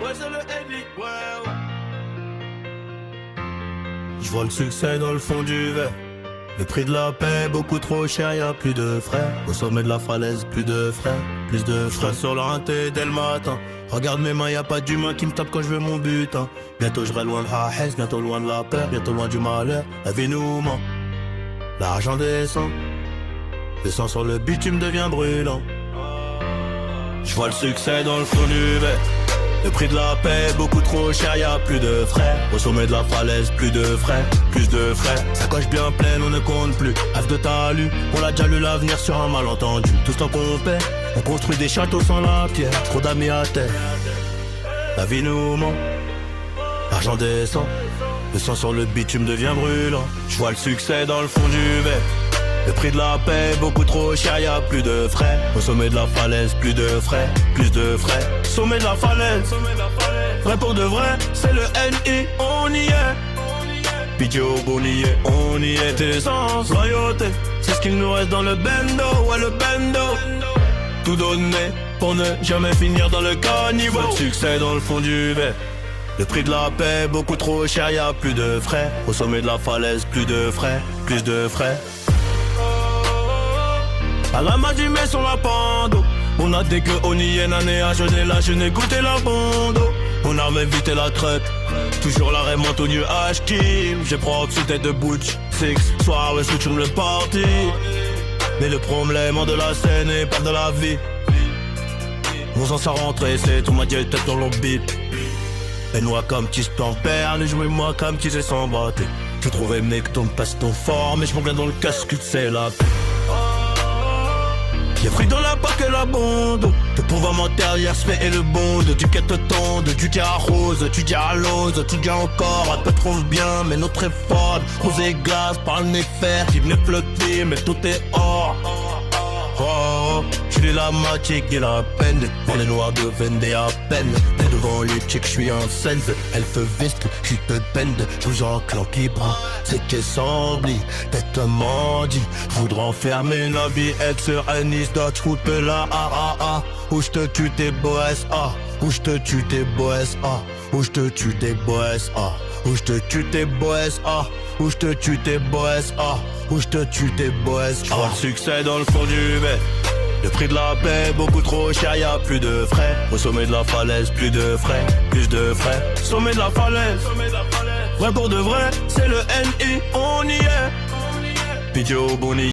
Ouais, c'est le NI, ouais. Je vois le succès dans le fond du verre. Le prix de la paix, beaucoup trop cher, y'a plus de frais. Au sommet de la falaise, plus de frais. Plus de frais sur l'inté dès le matin. Regarde mes mains, y'a pas d'humain qui me tape quand je veux mon butin. Bientôt je serai loin de Hahes, bientôt loin de la peur, bientôt loin du malheur. La vie nous ment, l'argent descend. Le sang sur le bitume devient brûlant. Je vois le succès dans le fond du verre. Le prix de la paix, beaucoup trop cher, y'a plus de frais. Au sommet de la falaise, plus de frais, plus de frais. Sacoche bien pleine, on ne compte plus. Rêve de talus, on l'a déjà lu l'avenir sur un malentendu. Tout ce temps qu'on paie, on construit des châteaux sans la pierre. Trop d'amis à terre, la vie nous ment. L'argent descend, le sang sur le bitume devient brûlant. Je vois le succès dans le fond du verre. Le prix de la paix, beaucoup trop cher, y'a plus de frais. Au sommet de la falaise, plus de frais, plus de frais. Sommet de la falaise, vrai pour de vrai, c'est le NI, on y est. Pitié au bonnier, on y est. Essence, loyauté, c'est ce qu'il nous reste dans le bendo, ouais le bendo. Tout donner pour ne jamais finir dans le caniveau. Le succès dans le fond du verre. Le prix de la paix, beaucoup trop cher, y'a plus de frais. Au sommet de la falaise, plus de frais, plus de frais. À la main du mets sur la pando. On a dit qu'on y est, nané à jeûner, là je n'ai goûté la bando. On a évité la traite, toujours la remonte au nuage Kim. J'ai proxy tête de Butch, Six, soir et switch le party. Mais le problème de la scène et pas de la vie. On s'en s'est rentré, c'est tout ma diète tête dans le beat. Et moi comme qui se perd, et jouez-moi comme qui se s'en battre. Tu trouvais mec ton passe ton fort, mais je m'en viens dans le casque, c'est la paix. Y'a pris dans la paque et la bande. De pouvoir mentir, hier se et le bond. Du quête tendre, du dis à rose, tu dis à l'ose, tu dis encore. Un peu trouve bien, mais notre est fort. Rose et glace, par le nez fer, qui venait flotter, mais tout est or. Oh, je suis la matique et la peine. Pour les noirs de vender à peine. T'es devant les chicks, je suis un sense. Elle fait veste, je te bend. Je vous en clan qui prend. C'est qu'elle semble, tête mendie. Voudrais enfermer la vie, être sur un isdot. J'fous la ah. Où j'te tue tes boss, ah. Où j'te tue tes boss, ah. Où j'te tue tes boss, ah. Où j'te tue tes boss, ah. Où j'te tue tes boss, ah. Où j'te tue tes boss, ah. Le succès dans le fond du verre. Le prix de la paix, beaucoup trop cher, y'a plus de frais. Au sommet de la falaise, plus de frais, plus de frais. Sommet de la falaise, vrai pour de vrai, c'est le NI, on y est. Pitié au bonnier.